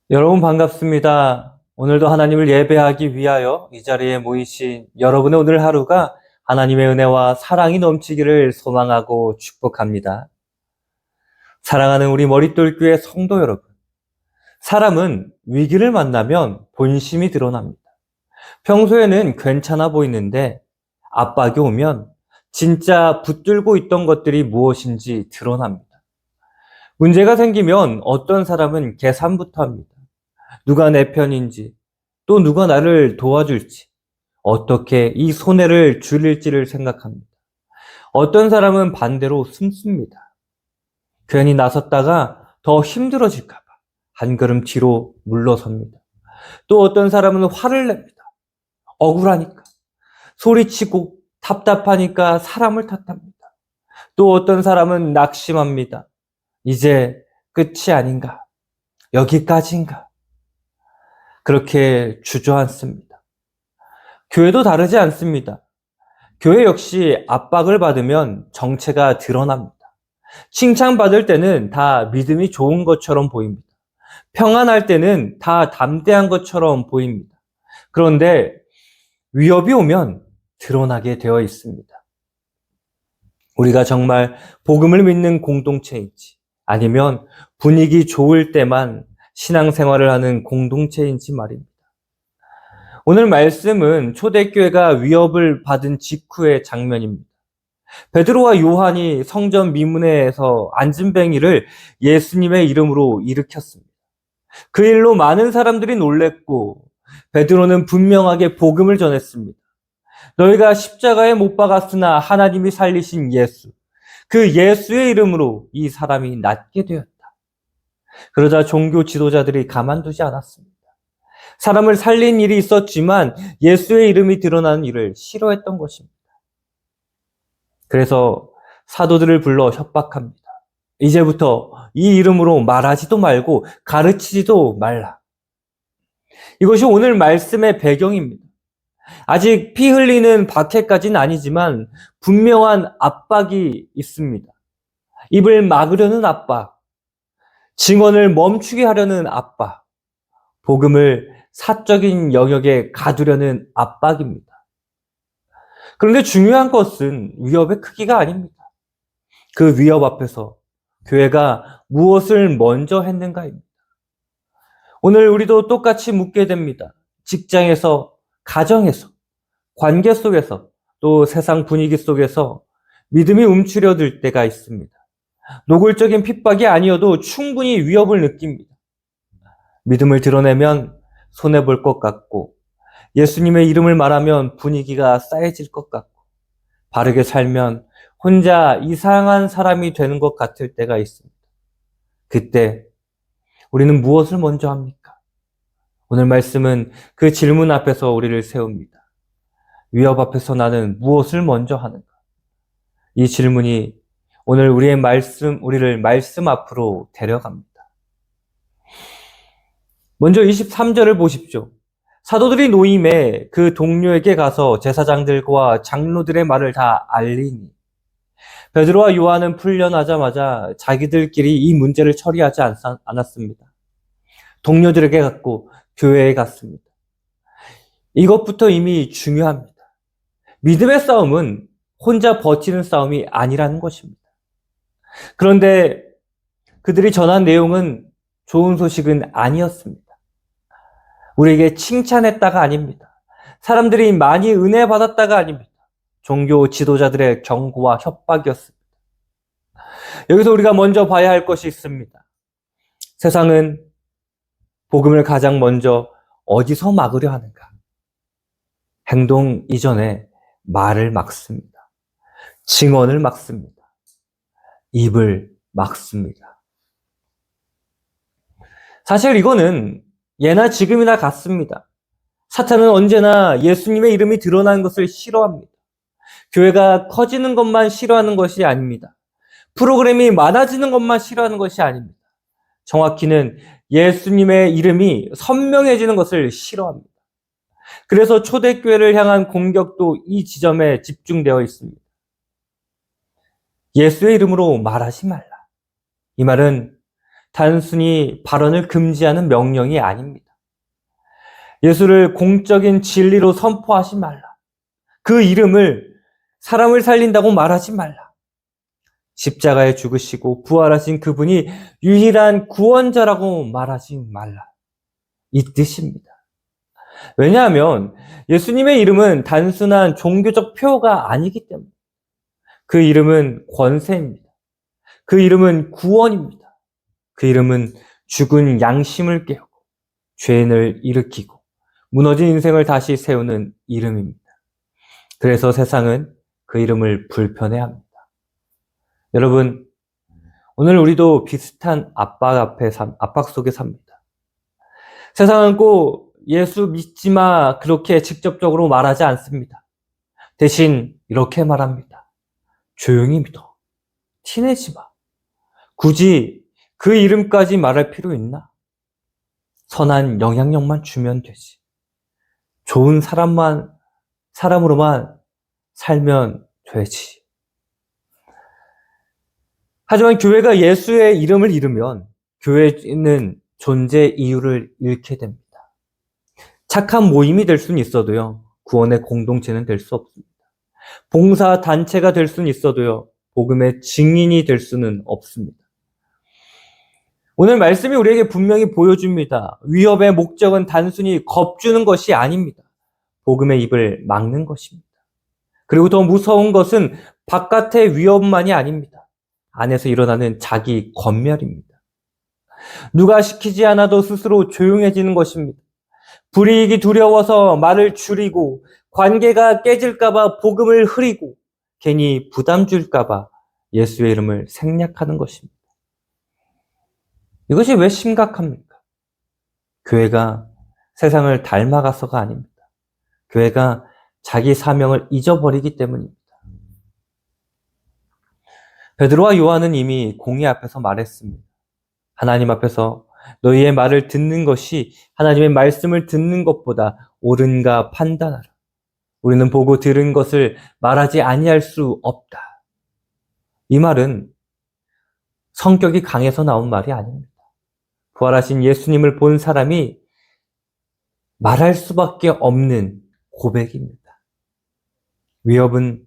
여러분 반갑습니다. 오늘도 하나님을 예배하기 위하여 이 자리에 모이신 여러분의 오늘 하루가 하나님의 은혜와 사랑이 넘치기를 소망하고 축복합니다. 사랑하는 우리 머릿돌교회 성도 여러분, 사람은 위기를 만나면 본심이 드러납니다. 평소에는 괜찮아 보이는데 압박이 오면 진짜 붙들고 있던 것들이 무엇인지 드러납니다. 문제가 생기면 어떤 사람은 계산부터 합니다. 누가 내 편인지, 또 누가 나를 도와줄지, 어떻게 이 손해를 줄일지를 생각합니다. 어떤 사람은 반대로 숨습니다. 괜히 나섰다가 더 힘들어질까봐 한 걸음 뒤로 물러섭니다. 또 어떤 사람은 화를 냅니다. 억울하니까, 소리치고 답답하니까 사람을 탓합니다. 또 어떤 사람은 낙심합니다. 이제 끝이 아닌가? 여기까지인가? 그렇게 주저앉습니다. 교회도 다르지 않습니다. 교회 역시 압박을 받으면 정체가 드러납니다. 칭찬받을 때는 다 믿음이 좋은 것처럼 보입니다. 평안할 때는 다 담대한 것처럼 보입니다. 그런데 위협이 오면 드러나게 되어 있습니다. 우리가 정말 복음을 믿는 공동체인지 아니면 분위기 좋을 때만 신앙생활을 하는 공동체인지 말입니다. 오늘 말씀은 초대교회가 위협을 받은 직후의 장면입니다. 베드로와 요한이 성전 미문에서 안진뱅이를 예수님의 이름으로 일으켰습니다. 그 일로 많은 사람들이 놀랬고 베드로는 분명하게 복음을 전했습니다. 너희가 십자가에 못 박았으나 하나님이 살리신 예수, 그 예수의 이름으로 이 사람이 낫게 되었다. 그러자 종교 지도자들이 가만두지 않았습니다. 사람을 살린 일이 있었지만 예수의 이름이 드러나는 일을 싫어했던 것입니다. 그래서 사도들을 불러 협박합니다. 이제부터 이 이름으로 말하지도 말고 가르치지도 말라. 이것이 오늘 말씀의 배경입니다. 아직 피 흘리는 박해까지는 아니지만 분명한 압박이 있습니다. 입을 막으려는 압박, 증언을 멈추게 하려는 압박, 복음을 사적인 영역에 가두려는 압박입니다. 그런데 중요한 것은 위협의 크기가 아닙니다. 그 위협 앞에서 교회가 무엇을 먼저 했는가입니다. 오늘 우리도 똑같이 묻게 됩니다. 직장에서, 가정에서, 관계 속에서, 또 세상 분위기 속에서 믿음이 움츠려들 때가 있습니다. 노골적인 핍박이 아니어도 충분히 위협을 느낍니다. 믿음을 드러내면 손해볼 것 같고, 예수님의 이름을 말하면 분위기가 싸해질 것 같고, 바르게 살면 혼자 이상한 사람이 되는 것 같을 때가 있습니다. 그때 우리는 무엇을 먼저 합니까? 오늘 말씀은 그 질문 앞에서 우리를 세웁니다. 위협 앞에서 나는 무엇을 먼저 하는가? 이 질문이 오늘 우리를 말씀 앞으로 데려갑니다. 먼저 23절을 보십시오. 사도들이 노임에 그 동료에게 가서 제사장들과 장로들의 말을 다 알리니 베드로와 요한은 풀려나자마자 자기들끼리 이 문제를 처리하지 않았습니다. 동료들에게 갔고 교회에 갔습니다. 이것부터 이미 중요합니다. 믿음의 싸움은 혼자 버티는 싸움이 아니라는 것입니다. 그런데 그들이 전한 내용은 좋은 소식은 아니었습니다. 우리에게 칭찬했다가 아닙니다. 사람들이 많이 은혜 받았다가 아닙니다. 종교 지도자들의 경고와 협박이었습니다. 여기서 우리가 먼저 봐야 할 것이 있습니다. 세상은 복음을 가장 먼저 어디서 막으려 하는가? 행동 이전에 말을 막습니다. 증언을 막습니다. 입을 막습니다. 사실 이거는 예나 지금이나 같습니다. 사탄은 언제나 예수님의 이름이 드러나는 것을 싫어합니다. 교회가 커지는 것만 싫어하는 것이 아닙니다. 프로그램이 많아지는 것만 싫어하는 것이 아닙니다. 정확히는 예수님의 이름이 선명해지는 것을 싫어합니다. 그래서 초대교회를 향한 공격도 이 지점에 집중되어 있습니다. 예수의 이름으로 말하지 말라. 이 말은 단순히 발언을 금지하는 명령이 아닙니다. 예수를 공적인 진리로 선포하지 말라. 그 이름을 사람을 살린다고 말하지 말라. 십자가에 죽으시고 부활하신 그분이 유일한 구원자라고 말하지 말라. 이 뜻입니다. 왜냐하면 예수님의 이름은 단순한 종교적 표어가 아니기 때문에 그 이름은 권세입니다. 그 이름은 구원입니다. 그 이름은 죽은 양심을 깨우고 죄인을 일으키고 무너진 인생을 다시 세우는 이름입니다. 그래서 세상은 그 이름을 불편해합니다. 여러분, 오늘 우리도 비슷한 압박 속에 삽니다. 세상은 꼭 예수 믿지 마 그렇게 직접적으로 말하지 않습니다. 대신 이렇게 말합니다. 조용히 믿어. 티내지 마. 굳이 그 이름까지 말할 필요 있나? 선한 영향력만 주면 되지. 좋은 사람으로만 살면 되지. 하지만 교회가 예수의 이름을 잃으면 교회는 존재 이유를 잃게 됩니다. 착한 모임이 될 수는 있어도요, 구원의 공동체는 될 수 없습니다. 봉사 단체가 될 수는 있어도요, 복음의 증인이 될 수는 없습니다. 오늘 말씀이 우리에게 분명히 보여줍니다. 위협의 목적은 단순히 겁주는 것이 아닙니다. 복음의 입을 막는 것입니다. 그리고 더 무서운 것은 바깥의 위협만이 아닙니다. 안에서 일어나는 자기 검열입니다. 누가 시키지 않아도 스스로 조용해지는 것입니다. 불이익이 두려워서 말을 줄이고 관계가 깨질까봐 복음을 흐리고 괜히 부담 줄까봐 예수의 이름을 생략하는 것입니다. 이것이 왜 심각합니까? 교회가 세상을 닮아가서가 아닙니다. 교회가 자기 사명을 잊어버리기 때문입니다. 베드로와 요한은 이미 공의 앞에서 말했습니다. 하나님 앞에서 너희의 말을 듣는 것이 하나님의 말씀을 듣는 것보다 옳은가 판단하라. 우리는 보고 들은 것을 말하지 아니할 수 없다. 이 말은 성격이 강해서 나온 말이 아닙니다. 부활하신 예수님을 본 사람이 말할 수밖에 없는 고백입니다. 위협은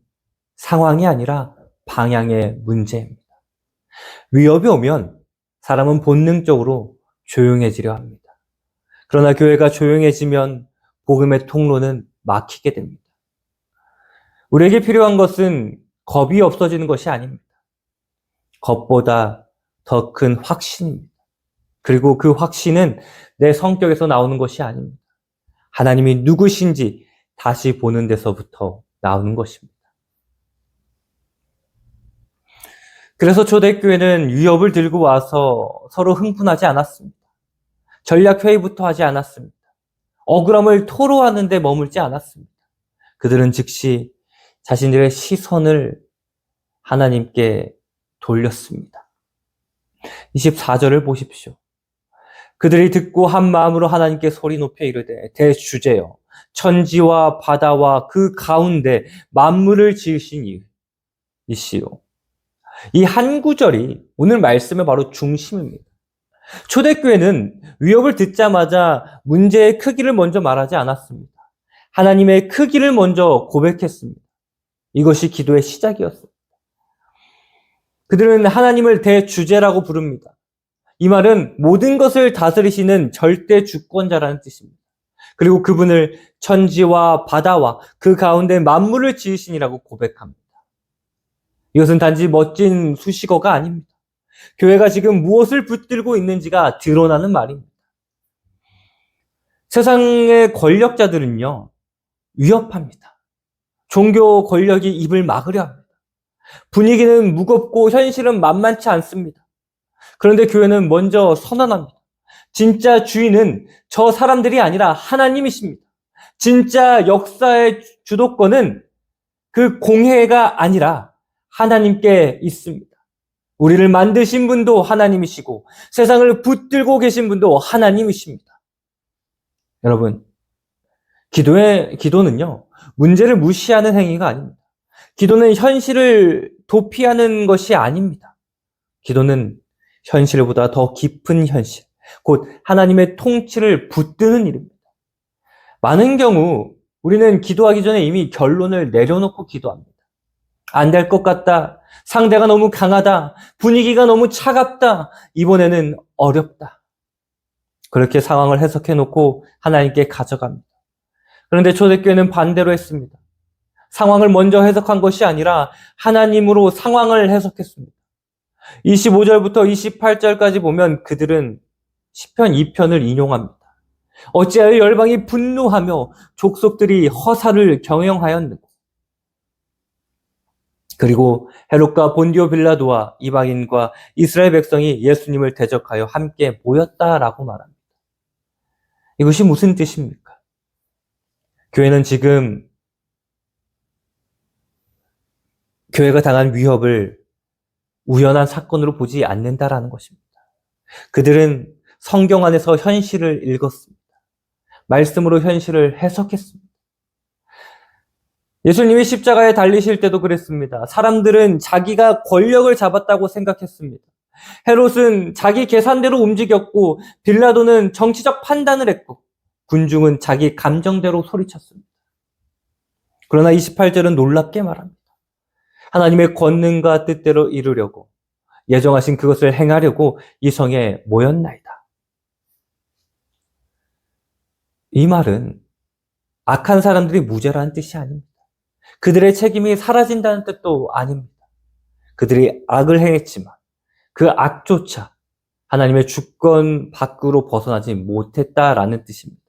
상황이 아니라 방향의 문제입니다. 위협이 오면 사람은 본능적으로 조용해지려 합니다. 그러나 교회가 조용해지면 복음의 통로는 막히게 됩니다. 우리에게 필요한 것은 겁이 없어지는 것이 아닙니다. 겁보다 더 큰 확신입니다. 그리고 그 확신은 내 성격에서 나오는 것이 아닙니다. 하나님이 누구신지 다시 보는 데서부터 나오는 것입니다. 그래서 초대교회는 위협을 들고 와서 서로 흥분하지 않았습니다. 전략회의부터 하지 않았습니다. 억울함을 토로하는 데 머물지 않았습니다. 그들은 즉시 자신들의 시선을 하나님께 돌렸습니다. 24절을 보십시오. 그들이 듣고 한 마음으로 하나님께 소리 높여 이르되 대주제여 천지와 바다와 그 가운데 만물을 지으신 이시요. 이 한 구절이 오늘 말씀의 바로 중심입니다. 초대교회는 위협을 듣자마자 문제의 크기를 먼저 말하지 않았습니다. 하나님의 크기를 먼저 고백했습니다. 이것이 기도의 시작이었습니다. 그들은 하나님을 대주제라고 부릅니다. 이 말은 모든 것을 다스리시는 절대 주권자라는 뜻입니다. 그리고 그분을 천지와 바다와 그 가운데 만물을 지으시니라고 고백합니다. 이것은 단지 멋진 수식어가 아닙니다. 교회가 지금 무엇을 붙들고 있는지가 드러나는 말입니다. 세상의 권력자들은요, 위협합니다. 종교 권력이 입을 막으려 합니다. 분위기는 무겁고 현실은 만만치 않습니다. 그런데 교회는 먼저 선언합니다. 진짜 주인은 저 사람들이 아니라 하나님이십니다. 진짜 역사의 주도권은 그 공회가 아니라 하나님께 있습니다. 우리를 만드신 분도 하나님이시고 세상을 붙들고 계신 분도 하나님이십니다. 여러분, 기도는요, 문제를 무시하는 행위가 아닙니다. 기도는 현실을 도피하는 것이 아닙니다. 기도는 현실보다 더 깊은 현실, 곧 하나님의 통치를 붙드는 일입니다. 많은 경우 우리는 기도하기 전에 이미 결론을 내려놓고 기도합니다. 안 될 것 같다. 상대가 너무 강하다. 분위기가 너무 차갑다. 이번에는 어렵다. 그렇게 상황을 해석해놓고 하나님께 가져갑니다. 그런데 초대교회는 반대로 했습니다. 상황을 먼저 해석한 것이 아니라 하나님으로 상황을 해석했습니다. 25절부터 28절까지 보면 그들은 시편 2편을 인용합니다. 어찌하여 열방이 분노하며 족속들이 허사를 경영하였는고. 그리고 헤롯과 본디오 빌라도와 이방인과 이스라엘 백성이 예수님을 대적하여 함께 모였다라고 말합니다. 이것이 무슨 뜻입니까? 교회는 지금 교회가 당한 위협을 우연한 사건으로 보지 않는다라는 것입니다. 그들은 성경 안에서 현실을 읽었습니다. 말씀으로 현실을 해석했습니다. 예수님이 십자가에 달리실 때도 그랬습니다. 사람들은 자기가 권력을 잡았다고 생각했습니다. 헤롯은 자기 계산대로 움직였고 빌라도는 정치적 판단을 했고 군중은 자기 감정대로 소리쳤습니다. 그러나 28절은 놀랍게 말합니다. 하나님의 권능과 뜻대로 이루려고 예정하신 그것을 행하려고 이 성에 모였나이다. 이 말은 악한 사람들이 무죄라는 뜻이 아닙니다. 그들의 책임이 사라진다는 뜻도 아닙니다. 그들이 악을 행했지만 그 악조차 하나님의 주권 밖으로 벗어나지 못했다라는 뜻입니다.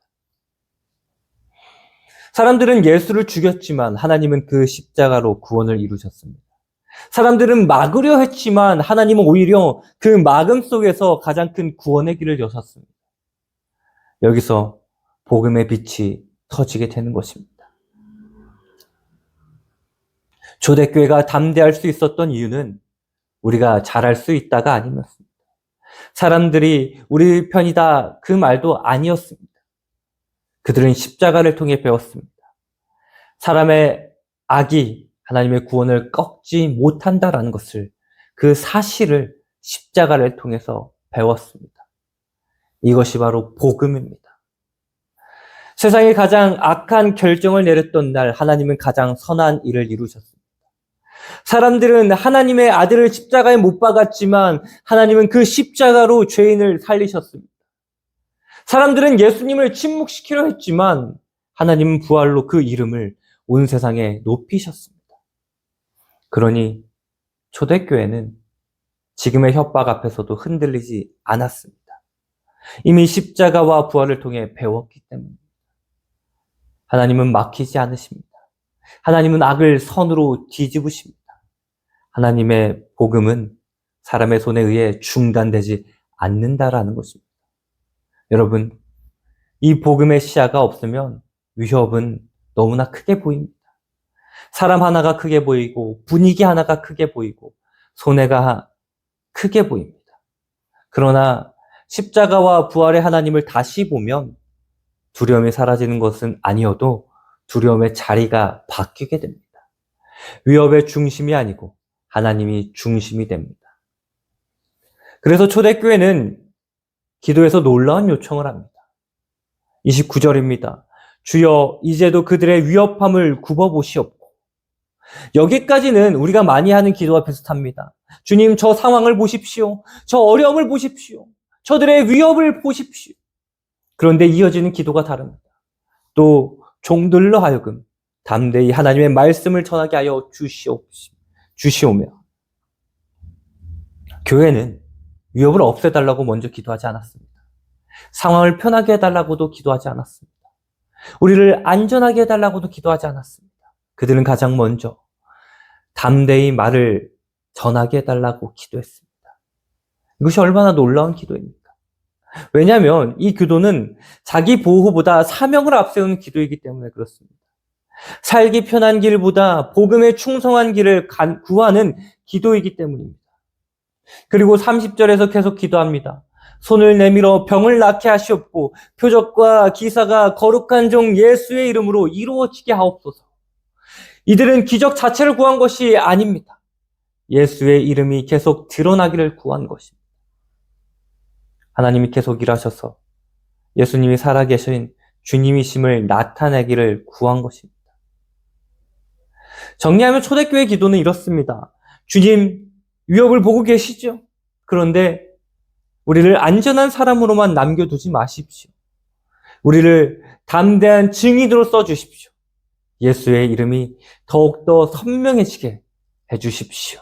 사람들은 예수를 죽였지만 하나님은 그 십자가로 구원을 이루셨습니다. 사람들은 막으려 했지만 하나님은 오히려 그 막음 속에서 가장 큰 구원의 길을 여셨습니다. 여기서 복음의 빛이 터지게 되는 것입니다. 초대교회가 담대할 수 있었던 이유는 우리가 잘할 수 있다가 아니었습니다. 사람들이 우리 편이다 그 말도 아니었습니다. 그들은 십자가를 통해 배웠습니다. 사람의 악이 하나님의 구원을 꺾지 못한다라는 것을, 그 사실을 십자가를 통해서 배웠습니다. 이것이 바로 복음입니다. 세상에 가장 악한 결정을 내렸던 날 하나님은 가장 선한 일을 이루셨습니다. 사람들은 하나님의 아들을 십자가에 못 박았지만 하나님은 그 십자가로 죄인을 살리셨습니다. 사람들은 예수님을 침묵시키려 했지만 하나님은 부활로 그 이름을 온 세상에 높이셨습니다. 그러니 초대교회는 지금의 협박 앞에서도 흔들리지 않았습니다. 이미 십자가와 부활을 통해 배웠기 때문입니다. 하나님은 막히지 않으십니다. 하나님은 악을 선으로 뒤집으십니다. 하나님의 복음은 사람의 손에 의해 중단되지 않는다라는 것입니다. 여러분, 이 복음의 시야가 없으면 위협은 너무나 크게 보입니다. 사람 하나가 크게 보이고 분위기 하나가 크게 보이고 손해가 크게 보입니다. 그러나 십자가와 부활의 하나님을 다시 보면 두려움이 사라지는 것은 아니어도 두려움의 자리가 바뀌게 됩니다. 위협의 중심이 아니고 하나님이 중심이 됩니다. 그래서 초대교회는 기도에서 놀라운 요청을 합니다. 29절입니다. 주여 이제도 그들의 위협함을 굽어보시옵고. 여기까지는 우리가 많이 하는 기도와 비슷합니다. 주님, 저 상황을 보십시오. 저 어려움을 보십시오. 저들의 위협을 보십시오. 그런데 이어지는 기도가 다릅니다. 또 종들로 하여금 담대히 하나님의 말씀을 전하게 하여 주시오며. 교회는 위협을 없애달라고 먼저 기도하지 않았습니다. 상황을 편하게 해달라고도 기도하지 않았습니다. 우리를 안전하게 해달라고도 기도하지 않았습니다. 그들은 가장 먼저 담대히 말을 전하게 해달라고 기도했습니다. 이것이 얼마나 놀라운 기도입니까? 왜냐하면 이 기도는 자기 보호보다 사명을 앞세우는 기도이기 때문에 그렇습니다. 살기 편한 길보다 복음에 충성한 길을 구하는 기도이기 때문입니다. 그리고 30절에서 계속 기도합니다. 손을 내밀어 병을 낫게 하시옵고 표적과 기사가 거룩한 종 예수의 이름으로 이루어지게 하옵소서. 이들은 기적 자체를 구한 것이 아닙니다. 예수의 이름이 계속 드러나기를 구한 것입니다. 하나님이 계속 일하셔서 예수님이 살아계신 주님이심을 나타내기를 구한 것입니다. 정리하면 초대교회 기도는 이렇습니다. 주님, 위협을 보고 계시죠? 그런데 우리를 안전한 사람으로만 남겨두지 마십시오. 우리를 담대한 증인으로 써주십시오. 예수의 이름이 더욱더 선명해지게 해주십시오.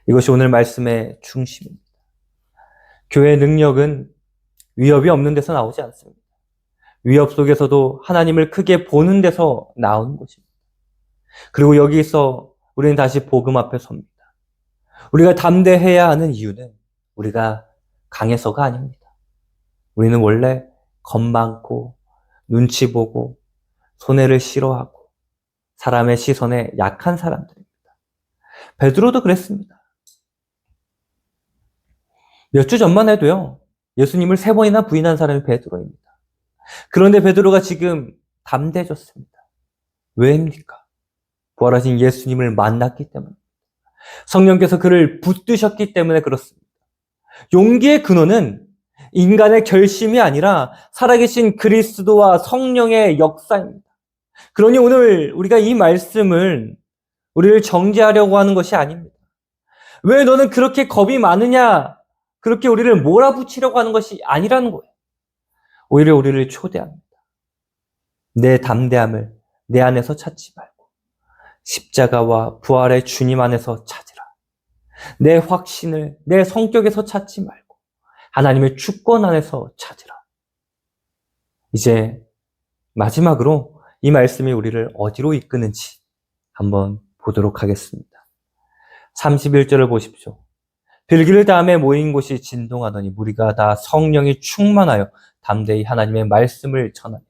이것이 오늘 말씀의 중심입니다. 교회의 능력은 위협이 없는 데서 나오지 않습니다. 위협 속에서도 하나님을 크게 보는 데서 나오는 것입니다. 그리고 여기서 우리는 다시 복음 앞에 섭니다. 우리가 담대해야 하는 이유는 우리가 강해서가 아닙니다. 우리는 원래 겁 많고 눈치 보고 손해를 싫어하고 사람의 시선에 약한 사람들입니다. 베드로도 그랬습니다. 몇 주 전만 해도요, 예수님을 3번이나 부인한 사람이 베드로입니다. 그런데 베드로가 지금 담대해졌습니다. 왜입니까? 부활하신 예수님을 만났기 때문입니다. 성령께서 그를 붙드셨기 때문에 그렇습니다. 용기의 근원은 인간의 결심이 아니라 살아계신 그리스도와 성령의 역사입니다. 그러니 오늘 우리가 이 말씀을 우리를 정죄하려고 하는 것이 아닙니다. 왜 너는 그렇게 겁이 많으냐? 그렇게 우리를 몰아붙이려고 하는 것이 아니라는 거예요. 오히려 우리를 초대합니다. 내 담대함을 내 안에서 찾지 말고 십자가와 부활의 주님 안에서 찾으라. 내 확신을 내 성격에서 찾지 말고 하나님의 주권 안에서 찾으라. 이제 마지막으로 이 말씀이 우리를 어디로 이끄는지 한번 보도록 하겠습니다. 31절을 보십시오. 빌기를 다음에 모인 곳이 진동하더니 무리가 다 성령이 충만하여 담대히 하나님의 말씀을 전하니라.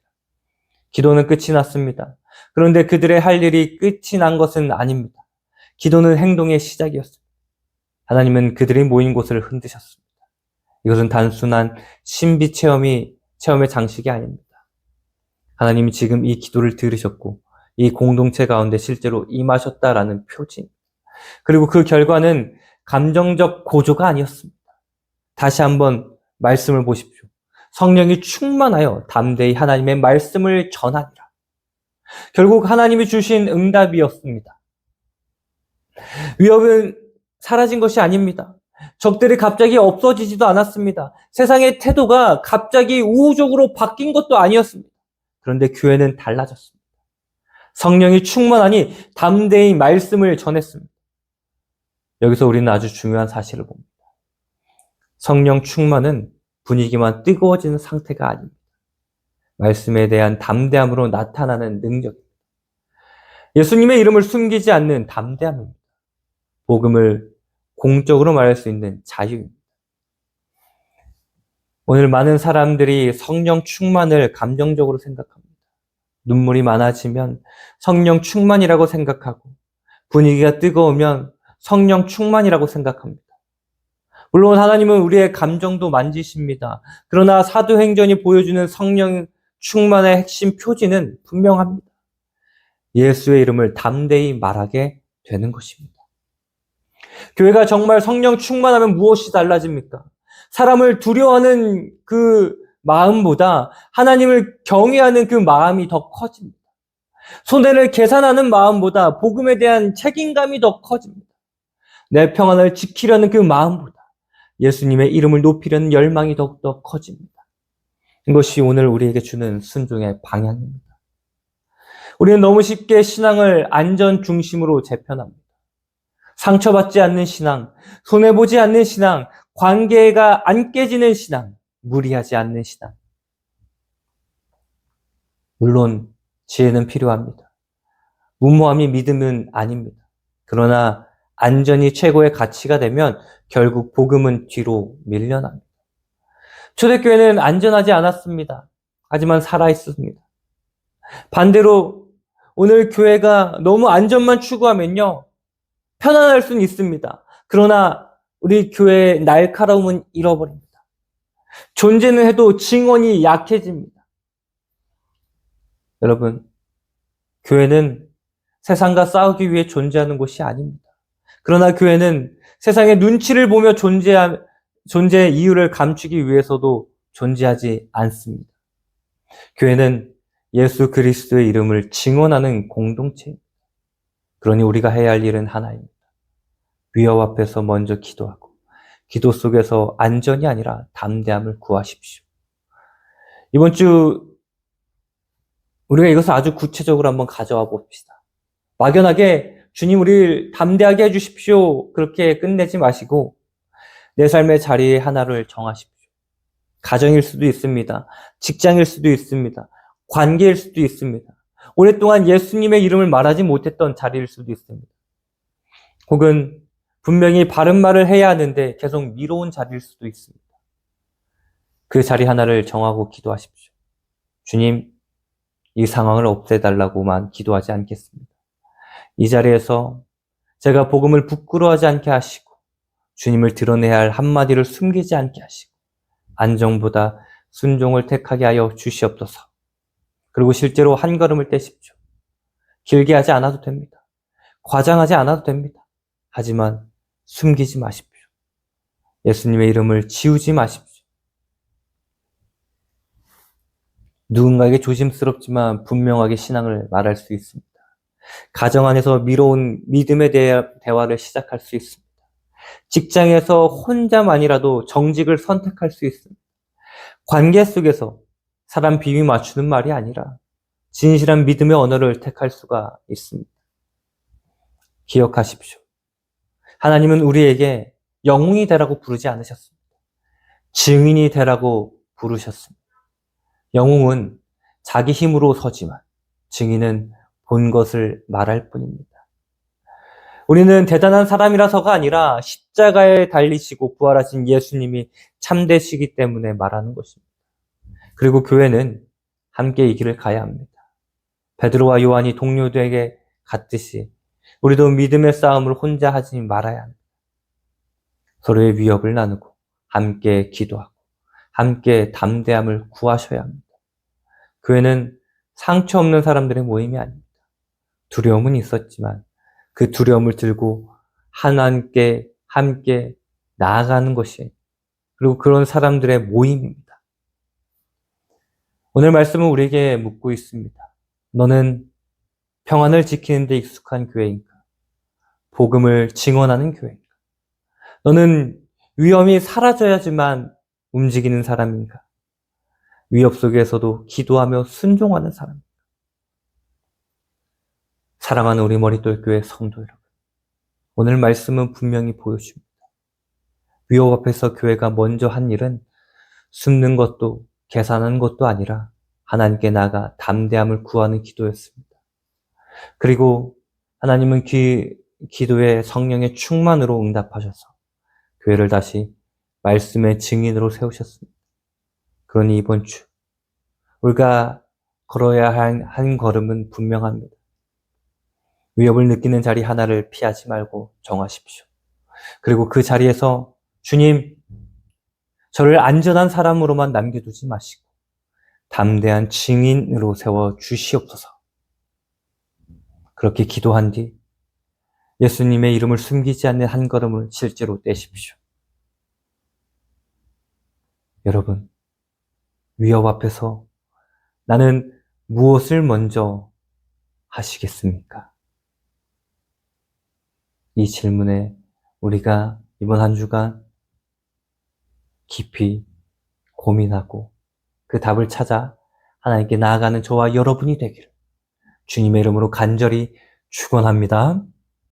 기도는 끝이 났습니다. 그런데 그들의 할 일이 끝이 난 것은 아닙니다. 기도는 행동의 시작이었습니다. 하나님은 그들이 모인 곳을 흔드셨습니다. 이것은 단순한 신비 체험의 장식이 아닙니다. 하나님이 지금 이 기도를 들으셨고 이 공동체 가운데 실제로 임하셨다라는 표징. 그리고 그 결과는 감정적 고조가 아니었습니다. 다시 한번 말씀을 보십시오. 성령이 충만하여 담대히 하나님의 말씀을 전하니라. 결국 하나님이 주신 응답이었습니다. 위협은 사라진 것이 아닙니다. 적들이 갑자기 없어지지도 않았습니다. 세상의 태도가 갑자기 우호적으로 바뀐 것도 아니었습니다. 그런데 교회는 달라졌습니다. 성령이 충만하니 담대히 말씀을 전했습니다. 여기서 우리는 아주 중요한 사실을 봅니다. 성령 충만은 분위기만 뜨거워지는 상태가 아닙니다. 말씀에 대한 담대함으로 나타나는 능력입니다. 예수님의 이름을 숨기지 않는 담대함입니다. 복음을 공적으로 말할 수 있는 자유입니다. 오늘 많은 사람들이 성령 충만을 감정적으로 생각합니다. 눈물이 많아지면 성령 충만이라고 생각하고 분위기가 뜨거우면 성령 충만이라고 생각합니다. 물론 하나님은 우리의 감정도 만지십니다. 그러나 사도행전이 보여주는 성령 충만의 핵심 표지는 분명합니다. 예수의 이름을 담대히 말하게 되는 것입니다. 교회가 정말 성령 충만하면 무엇이 달라집니까? 사람을 두려워하는 그 마음보다 하나님을 경외하는 그 마음이 더 커집니다. 손해를 계산하는 마음보다 복음에 대한 책임감이 더 커집니다. 내 평안을 지키려는 그 마음보다 예수님의 이름을 높이려는 열망이 더욱더 커집니다. 이것이 오늘 우리에게 주는 순종의 방향입니다. 우리는 너무 쉽게 신앙을 안전 중심으로 재편합니다. 상처받지 않는 신앙, 손해보지 않는 신앙, 관계가 안 깨지는 신앙, 무리하지 않는 신앙. 물론 지혜는 필요합니다. 무모함이 믿음은 아닙니다. 그러나 안전이 최고의 가치가 되면 결국 복음은 뒤로 밀려납니다. 초대교회는 안전하지 않았습니다. 하지만 살아있습니다. 반대로 오늘 교회가 너무 안전만 추구하면요, 편안할 수는 있습니다. 그러나 우리 교회의 날카로움은 잃어버립니다. 존재는 해도 증언이 약해집니다. 여러분, 교회는 세상과 싸우기 위해 존재하는 곳이 아닙니다. 그러나 교회는 세상의 눈치를 보며 존재 이유를 감추기 위해서도 존재하지 않습니다. 교회는 예수 그리스도의 이름을 증언하는 공동체입니다. 그러니 우리가 해야 할 일은 하나입니다. 위협 앞에서 먼저 기도하고 기도 속에서 안전이 아니라 담대함을 구하십시오. 이번 주 우리가 이것을 아주 구체적으로 한번 가져와 봅시다. 막연하게 주님 우리를 담대하게 해주십시오. 그렇게 끝내지 마시고 내 삶의 자리에 하나를 정하십시오. 가정일 수도 있습니다. 직장일 수도 있습니다. 관계일 수도 있습니다. 오랫동안 예수님의 이름을 말하지 못했던 자리일 수도 있습니다. 혹은 분명히 바른 말을 해야 하는데 계속 미뤄온 자리일 수도 있습니다. 그 자리 하나를 정하고 기도하십시오. 주님, 이 상황을 없애달라고만 기도하지 않겠습니다. 이 자리에서 제가 복음을 부끄러워하지 않게 하시고 주님을 드러내야 할 한마디를 숨기지 않게 하시고 안정보다 순종을 택하게 하여 주시옵소서. 그리고 실제로 한 걸음을 떼십시오. 길게 하지 않아도 됩니다. 과장하지 않아도 됩니다. 하지만 숨기지 마십시오. 예수님의 이름을 지우지 마십시오. 누군가에게 조심스럽지만 분명하게 신앙을 말할 수 있습니다. 가정 안에서 미뤄온 믿음의 대화를 시작할 수 있습니다. 직장에서 혼자만이라도 정직을 선택할 수 있습니다. 관계 속에서 사람 비위 맞추는 말이 아니라 진실한 믿음의 언어를 택할 수가 있습니다. 기억하십시오. 하나님은 우리에게 영웅이 되라고 부르지 않으셨습니다. 증인이 되라고 부르셨습니다. 영웅은 자기 힘으로 서지만 증인은 본 것을 말할 뿐입니다. 우리는 대단한 사람이라서가 아니라 십자가에 달리시고 부활하신 예수님이 참되시기 때문에 말하는 것입니다. 그리고 교회는 함께 이 길을 가야 합니다. 베드로와 요한이 동료들에게 갔듯이 우리도 믿음의 싸움을 혼자 하지 말아야 합니다. 서로의 위협을 나누고 함께 기도하고 함께 담대함을 구하셔야 합니다. 교회는 상처 없는 사람들의 모임이 아닙니다. 두려움은 있었지만 그 두려움을 들고 하나님께 함께 나아가는 것이 그리고 그런 사람들의 모임입니다. 오늘 말씀은 우리에게 묻고 있습니다. 너는 평안을 지키는 데 익숙한 교회인가? 복음을 증언하는 교회인가? 너는 위험이 사라져야지만 움직이는 사람인가? 위협 속에서도 기도하며 순종하는 사람인가? 사랑하는 우리 머릿돌교회 성도 여러분, 오늘 말씀은 분명히 보여줍니다. 위협 앞에서 교회가 먼저 한 일은 숨는 것도 계산하는 것도 아니라 하나님께 나아가 담대함을 구하는 기도였습니다. 그리고 하나님은 기도에 성령의 충만으로 응답하셔서 교회를 다시 말씀의 증인으로 세우셨습니다. 그러니 이번 주 우리가 걸어야 할 한 걸음은 분명합니다. 위협을 느끼는 자리 하나를 피하지 말고 정하십시오. 그리고 그 자리에서 주님, 저를 안전한 사람으로만 남겨두지 마시고 담대한 증인으로 세워 주시옵소서. 그렇게 기도한 뒤 예수님의 이름을 숨기지 않는 한 걸음을 실제로 떼십시오. 여러분, 위협 앞에서 나는 무엇을 먼저 하시겠습니까? 이 질문에 우리가 이번 한 주간 깊이 고민하고 그 답을 찾아 하나님께 나아가는 저와 여러분이 되기를 주님의 이름으로 간절히 축원합니다.